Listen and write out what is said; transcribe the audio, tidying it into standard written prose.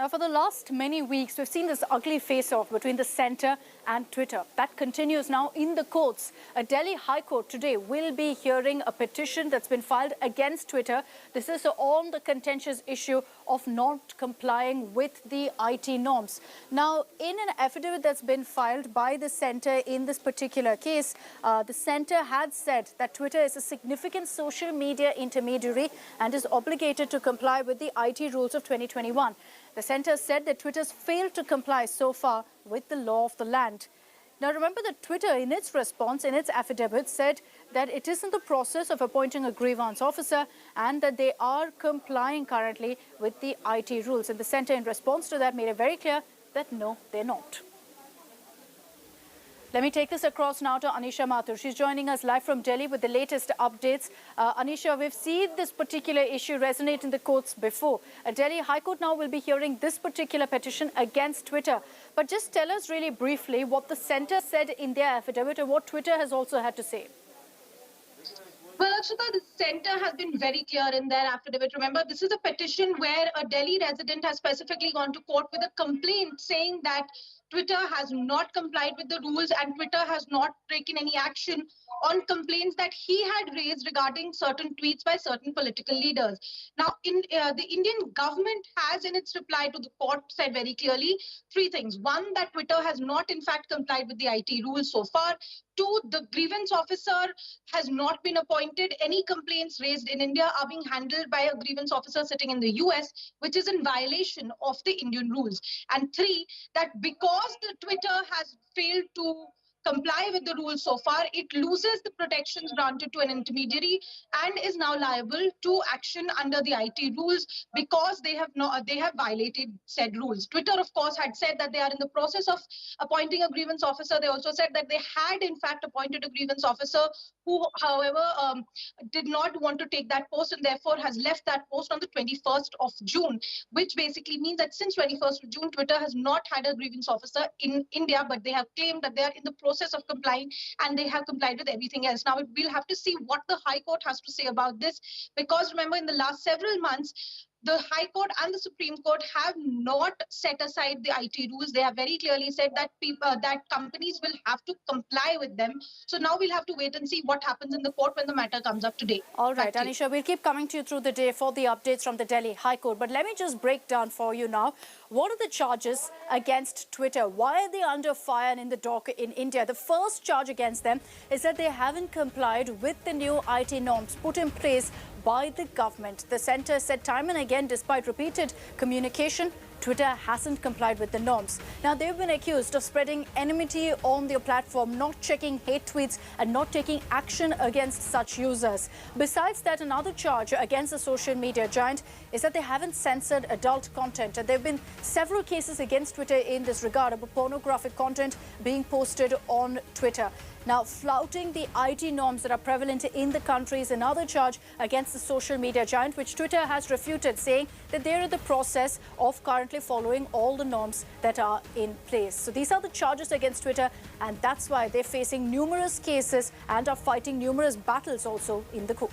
Now, for the last many weeks, we've seen this ugly face-off between the centre and Twitter. That continues now in the courts. A Delhi High Court today will be hearing a petition that's been filed against Twitter. This is on the contentious issue of not complying with the IT norms. Now, in an affidavit that's been filed by the centre in this particular case, the centre had said that Twitter is a significant social media intermediary and is obligated to comply with the IT rules of 2021. The centre said that Twitter's failed to comply so far with the law of the land. Now, remember that Twitter, in its response, in its affidavit, said that it is in the process of appointing a grievance officer and that they are complying currently with the IT rules. And the centre, in response to that, made it very clear that no, they're not. Let me take this across now to Anisha Mathur. She's joining us live from Delhi with the latest updates. Anisha, we've seen this particular issue resonate in the courts before. A Delhi High Court now will be hearing this particular petition against Twitter. But just tell us really briefly what the centre said in their affidavit and what Twitter has also had to say. Well, Akshita, the centre has been very clear in their affidavit. Remember, this is a petition where a Delhi resident has specifically gone to court with a complaint saying that Twitter has not complied with the rules and Twitter has not taken any action on complaints that he had raised regarding certain tweets by certain political leaders. Now, the Indian government has, in its reply to the court, said very clearly three things. One, that Twitter has not, in fact, complied with the IT rules so far. Two, the grievance officer has not been appointed. Any complaints raised in India are being handled by a grievance officer sitting in the US, which is in violation of the Indian rules. And three, that because the Twitter has failed to comply with the rules so far, it loses the protections granted to an intermediary and is now liable to action under the IT rules because they have violated said rules. Twitter, of course, had said that they are in the process of appointing a grievance officer. They also said that they had, in fact, appointed a grievance officer who, however, did not want to take that post and therefore has left that post on the 21st of June, which basically means that since 21st of June, Twitter has not had a grievance officer in India, but they have claimed that they are in the process of complying and they have complied with everything else. Now, we'll have to see what the High Court has to say about this, because remember, in the last several months, the High Court and the Supreme Court have not set aside the IT rules. They have very clearly said that that companies will have to comply with them. So now we'll have to wait and see what happens in the court when the matter comes up today. All right, Anisha, we'll keep coming to you through the day for the updates from the Delhi High Court. But let me just break down for you now. What are the charges against Twitter? Why are they under fire and in the dock in India? The first charge against them is that they haven't complied with the new IT norms put in place by the government. The centre said time and again, despite repeated communication, Twitter hasn't complied with the norms. Now, they've been accused of spreading enmity on their platform, not checking hate tweets and not taking action against such users. Besides that, another charge against the social media giant is that they haven't censored adult content. And there have been several cases against Twitter in this regard about pornographic content being posted on Twitter. Now, flouting the IT norms that are prevalent in the country is another charge against the social media giant, which Twitter has refuted, saying that they're in the process of currently following all the norms that are in place. So these are the charges against Twitter, and that's why they're facing numerous cases and are fighting numerous battles also in the court.